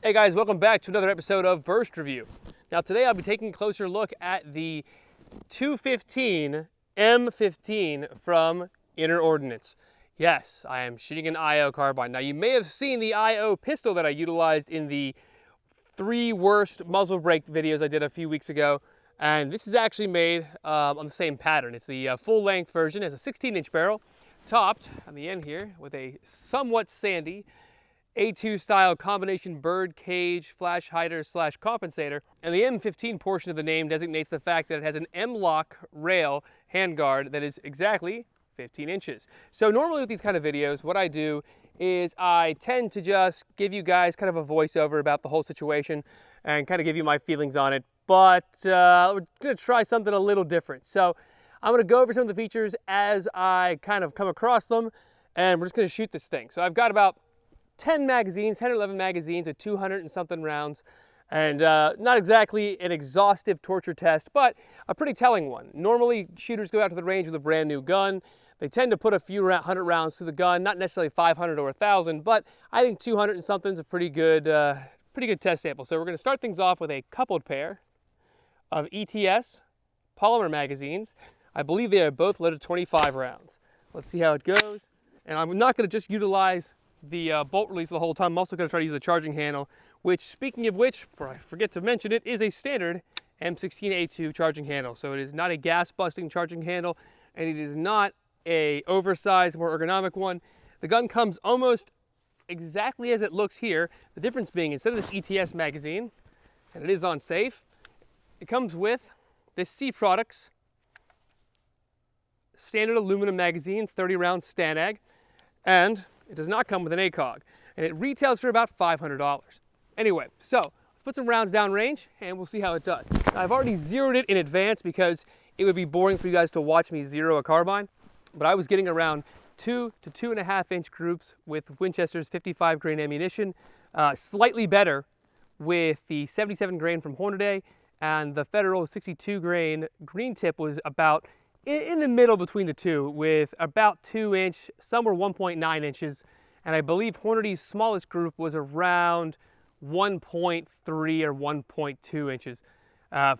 Hey guys, welcome back to another episode of Burst Review. Now today I'll be taking a closer look at the 215 M15 from Inter Ordnance. Yes, I am shooting an IO carbine. Now you may have seen the IO pistol that I utilized in the 3 worst muzzle brake videos I did a few weeks ago. And this is actually made on the same pattern. It's the full-length version. It has a 16-inch barrel, topped on the end here with a somewhat sandy A2 style combination bird cage flash hider slash compensator, and the M15 portion of the name designates the fact that it has an M-lock rail handguard that is exactly 15 inches. So normally with these kind of videos, what I do is I tend to just give you guys kind of a voiceover about the whole situation and kind of give you my feelings on it, but we're gonna try something a little different. So I'm gonna go over some of the features as I kind of come across them, and we're just gonna shoot this thing. So I've got about 10 magazines, 10 or 11 magazines at 200 and something rounds, and not exactly an exhaustive torture test, but a pretty telling one. Normally, shooters go out to the range with a brand new gun. They tend to put a few 100 rounds to the gun, not necessarily 500 or 1,000, but I think 200 and something is a pretty good test sample. So we're going to start things off with a coupled pair of ETS polymer magazines. I believe they are both loaded 25 rounds. Let's see how it goes. And I'm not going to just utilize the bolt release the whole time. I'm also going to try to use the charging handle, which, speaking of which, before I forget to mention it, is a standard M16A2 charging handle. So it is not a gas busting charging handle, and it is not a oversized, more ergonomic one. The gun comes almost exactly as it looks here. The difference being, instead of this ETS magazine, and it is on safe, it comes with this C Products standard aluminum magazine, 30 round Stanag, and it does not come with an ACOG, and it retails for about $500. Anyway, so let's put some rounds down range and we'll see how it does. Now, I've already zeroed it in advance because it would be boring for you guys to watch me zero a carbine, but I was getting around 2 to 2.5 inch groups with Winchester's 55 grain ammunition, slightly better with the 77 grain from Hornady, and the Federal 62 grain green tip was about in the middle between the two, with about 2 inch, some were 1.9 inches, and I believe Hornady's smallest group was around 1.3 or 1.2 inches.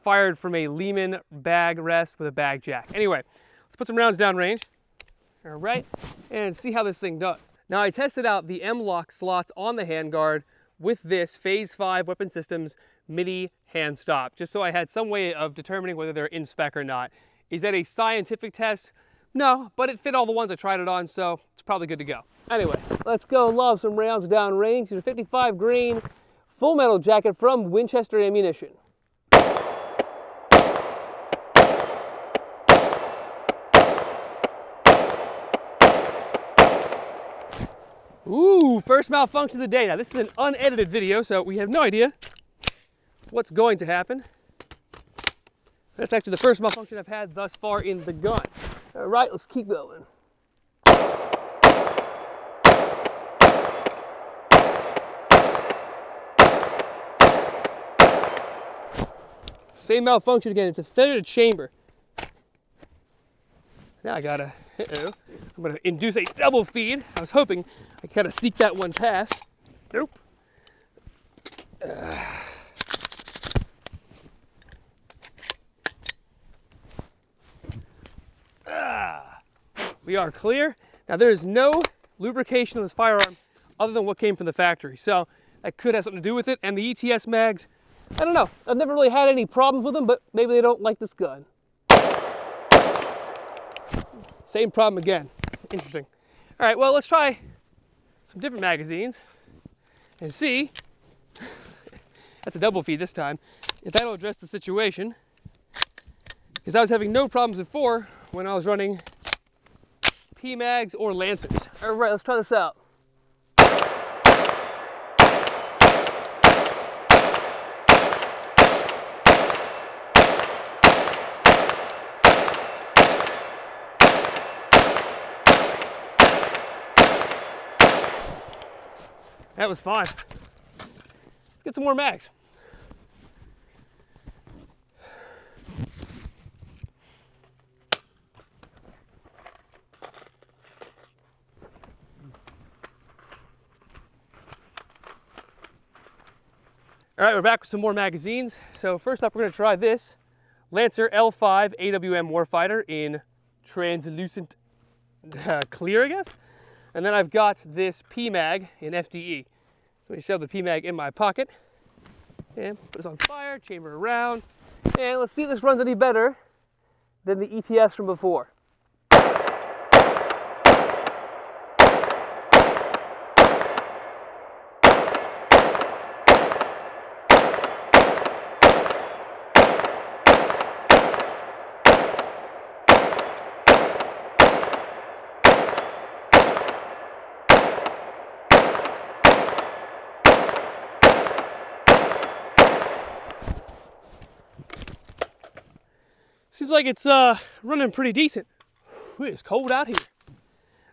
Fired from a Lehman bag rest with a bag jack. Anyway, let's put some rounds down range, all right, and see how this thing does. Now, I tested out the M-lock slots on the handguard with this Phase 5 Weapon Systems MIDI hand stop, just so I had some way of determining whether they're in spec or not. Is that a scientific test? No, but it fit all the ones I tried it on, so it's probably good to go. Anyway, let's go lob some rounds down range. It's a 55 grain full metal jacket from Winchester Ammunition. Ooh, first malfunction of the day. Now, this is an unedited video, so we have no idea what's going to happen. That's actually the first malfunction I've had thus far in the gun. All right, let's keep going. Same malfunction again. It's a feathered chamber. Now I gotta, I'm gonna induce a double feed. I was hoping I kind of sneak that one past. Nope. We are clear. Now, there is no lubrication on this firearm other than what came from the factory, so that could have something to do with it. And the ETS mags, I don't know. I've never really had any problems with them, but maybe they don't like this gun. Same problem again. Interesting. All right, well, let's try some different magazines and see. That's a double feed this time. If that'll address the situation, because I was having no problems before when I was running P-mags or Lancers. All right, let's try this out. That was fine. Let's get some more mags. All right, we're back with some more magazines. So first up, we're going to try this Lancer L5 AWM Warfighter in translucent clear, I guess. And then I've got this PMag in FDE. So I shove the PMag in my pocket and put this on fire, chamber around, and let's see if this runs any better than the ETS from before. Seems like it's running pretty decent. Whew, it's cold out here.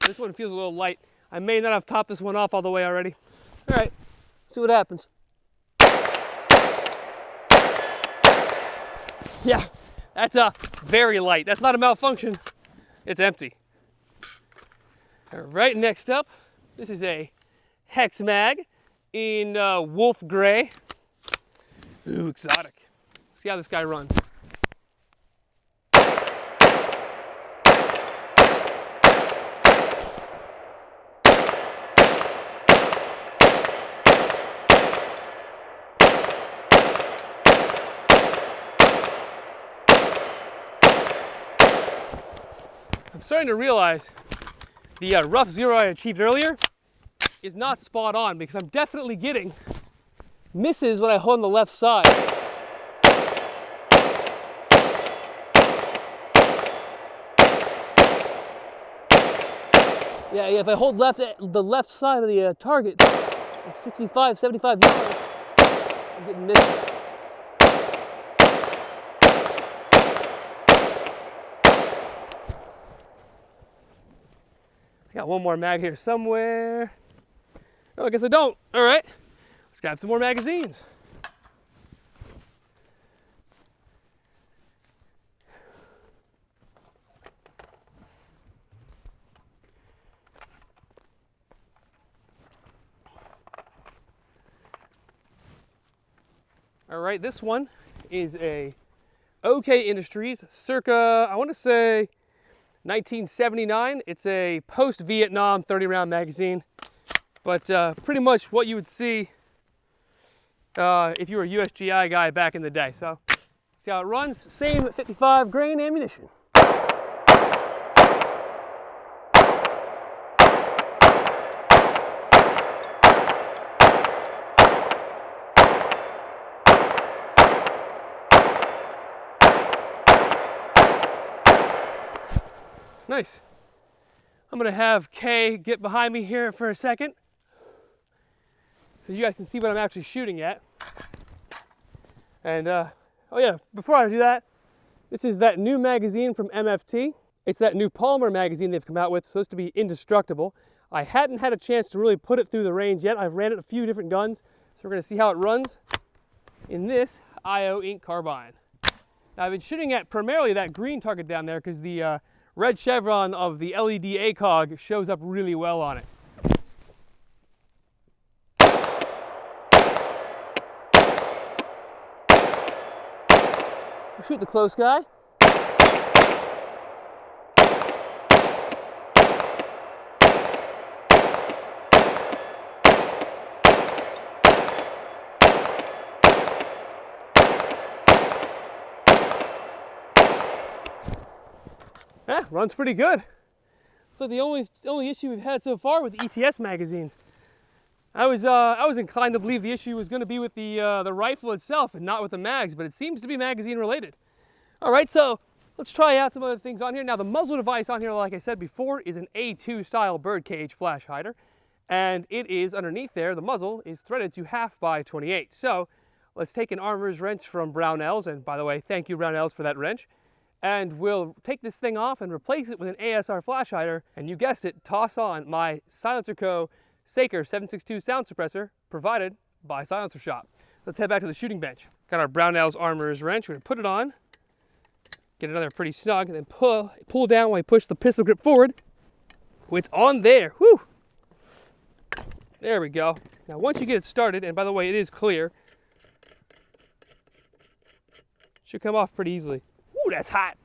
This one feels a little light. I may not have topped this one off all the way already. All right, see what happens. Yeah, that's very light. That's not a malfunction. It's empty. All right, next up, this is a Hex Mag in Wolf Gray. Ooh, exotic. See how this guy runs. I'm starting to realize the rough zero I achieved earlier is not spot on because I'm definitely getting misses when I hold on the left side. Yeah, if I hold the left side of the target at 65, 75 yards, I'm getting misses. I got one more mag here somewhere. Oh, I guess I don't. All right, let's grab some more magazines. All right, this one is a OK Industries, circa, I want to say 1979. It's a post-Vietnam 30-round magazine, but pretty much what you would see if you were a USGI guy back in the day. So, see how it runs? Same 55 grain ammunition. Nice. I'm gonna have Kay get behind me here for a second so you guys can see what I'm actually shooting at. And oh yeah, before I do that, this is that new magazine from MFT. It's that new polymer magazine they've come out with, supposed to be indestructible. I hadn't had a chance to really put it through the range yet. I've ran it a few different guns, so we're gonna see how it runs in this IO ink carbine. Now I've been shooting at primarily that green target down there because the red chevron of the LED ACOG shows up really well on it. We'll shoot the close guy. Yeah, runs pretty good. So the only issue we've had so far with ETS magazines, I was inclined to believe the issue was going to be with the rifle itself and not with the mags, but it seems to be magazine related. All right, so let's try out some other things on here. Now the muzzle device on here, like I said before, is an A2 style birdcage flash hider, and it is underneath there. The muzzle is threaded to 1/2 by 28. So let's take an armorer's wrench from Brownells, and by the way, thank you Brownells for that wrench. And we'll take this thing off and replace it with an ASR flash hider, and you guessed it, toss on my Silencer Co. Saker 762 sound suppressor provided by Silencer Shop. Let's head back to the shooting bench. Got our Brownells armorer's wrench. We're gonna put it on, get it on there pretty snug, and then pull down while you push the pistol grip forward. Oh, it's on there, whew. There we go. Now once you get it started, and by the way, it is clear, Should come off pretty easily. Ooh, that's hot.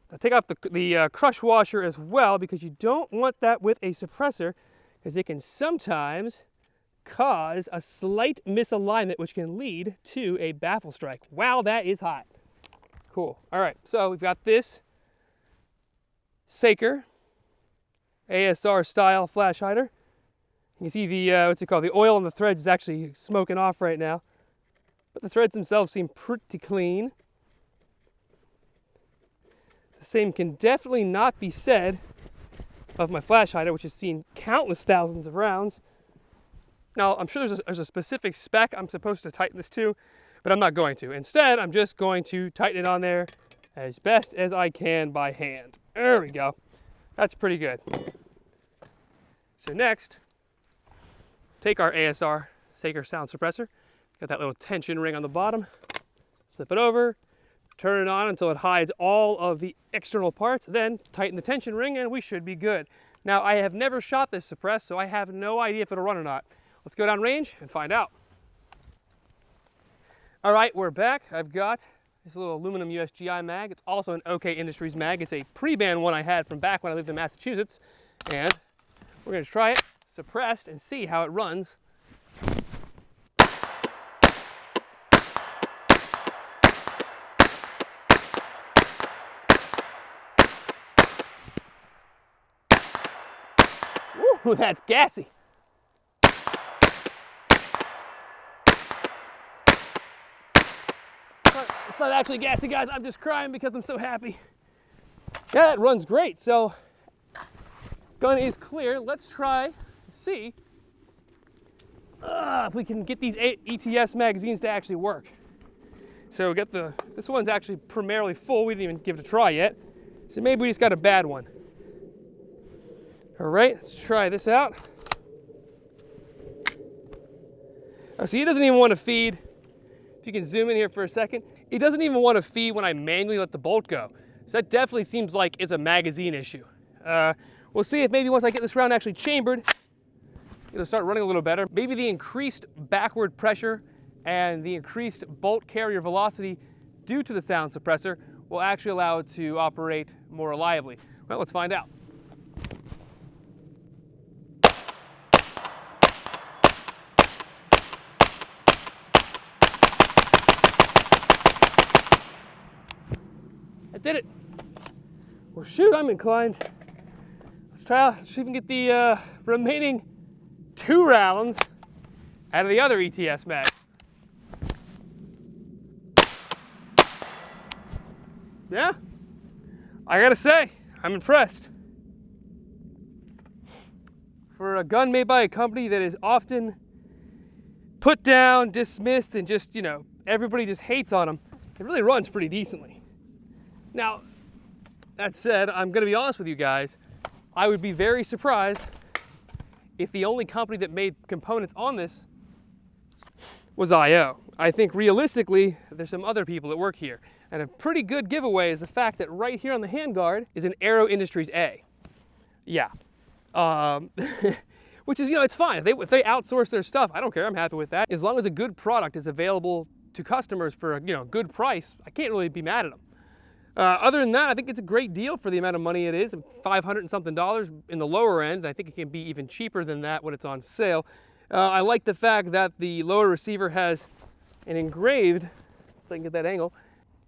Now take off the crush washer as well, because you don't want that with a suppressor, because it can sometimes cause a slight misalignment, which can lead to a baffle strike. Wow, that is hot. Cool. All right, so we've got this Saker ASR style flash hider. You can see the, what's it called? The oil on the threads is actually smoking off right now, but the threads themselves seem pretty clean. The same can definitely not be said of my flash hider, which has seen countless thousands of rounds. Now, I'm sure there's a specific spec I'm supposed to tighten this to, but I'm not going to. Instead, I'm just going to tighten it on there as best as I can by hand. There we go. That's pretty good. So next, take our ASR Saker sound suppressor. Got that little tension ring on the bottom. Slip it over, turn it on until it hides all of the external parts, then tighten the tension ring and we should be good. Now, I have never shot this suppressed, so I have no idea if it'll run or not. Let's go down range and find out. All right, we're back. I've got this little aluminum USGI mag. It's also an OK Industries mag. It's a pre-band one I had from back when I lived in Massachusetts. And we're going to try it suppressed and see how it runs. Ooh, that's gassy. It's not actually gassy, guys. I'm just crying because I'm so happy. Yeah, it runs great. So, gun is clear. Let's try to see if we can get these ETS magazines to actually work. So this one's actually primarily full. We didn't even give it a try yet. So maybe we just got a bad one. All right, let's try this out. Oh, see, it doesn't even want to feed. If you can zoom in here for a second, it doesn't even want to feed when I manually let the bolt go. So that definitely seems like it's a magazine issue. We'll see if maybe once I get this round actually chambered, it'll start running a little better. Maybe the increased backward pressure and the increased bolt carrier velocity due to the sound suppressor will actually allow it to operate more reliably. Well, let's find out. I did it. Well, shoot, I'm inclined. Let's see if we can get the remaining 2 rounds out of the other ETS mag. Yeah, I gotta say, I'm impressed. For a gun made by a company that is often put down, dismissed, and just, you know, everybody just hates on them, it really runs pretty decently. Now, that said, I'm gonna be honest with you guys, I would be very surprised if the only company that made components on this was IO. I think realistically, there's some other people that work here. And a pretty good giveaway is the fact that right here on the handguard is an Aero Industries A. Yeah. Which is, you know, it's fine. If they outsource their stuff, I don't care. I'm happy with that. As long as a good product is available to customers for a, you know, good price, I can't really be mad at them. Other than that, I think it's a great deal for the amount of money it is, $500 and something in the lower end. I think it can be even cheaper than that when it's on sale. I like the fact that the lower receiver has an engraved, if I can get that angle,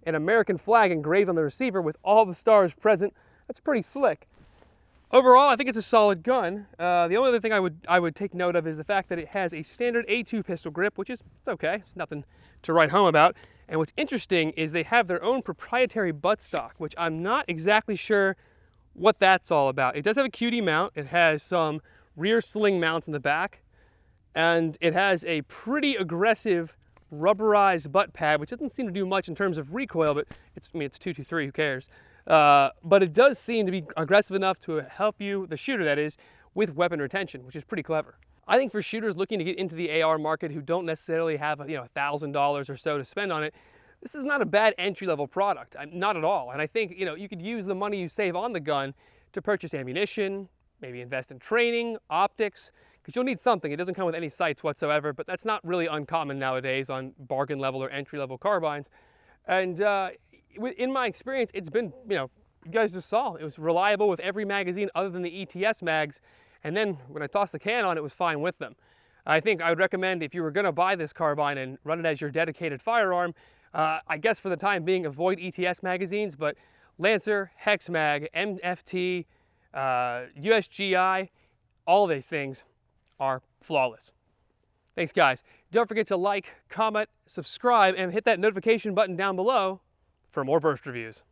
an American flag engraved on the receiver with all the stars present. That's pretty slick. Overall, I think it's a solid gun. The only other thing I would take note of is the fact that it has a standard A2 pistol grip, which is it's okay. It's nothing to write home about. And what's interesting is they have their own proprietary buttstock, which I'm not exactly sure what that's all about. It does have a QD mount. It has some rear sling mounts in the back, and it has a pretty aggressive rubberized butt pad, which doesn't seem to do much in terms of recoil, but it's 223, who cares? But it does seem to be aggressive enough to help you, the shooter that is, with weapon retention, which is pretty clever. I think for shooters looking to get into the AR market who don't necessarily have $1,000 or so to spend on it, this is not a bad entry-level product, not at all. And I think you could use the money you save on the gun to purchase ammunition, maybe invest in training, optics, because you'll need something. It doesn't come with any sights whatsoever, but that's not really uncommon nowadays on bargain level or entry-level carbines. And in my experience, it's been, you guys just saw, it was reliable with every magazine other than the ETS mags. And then when I tossed the can on, it was fine with them. I think I would recommend, if you were going to buy this carbine and run it as your dedicated firearm, I guess for the time being, avoid ETS magazines, but Lancer, Hex Mag, MFT, USGI, all of these things are flawless. Thanks, guys. Don't forget to like, comment, subscribe, and hit that notification button down below for more burst reviews.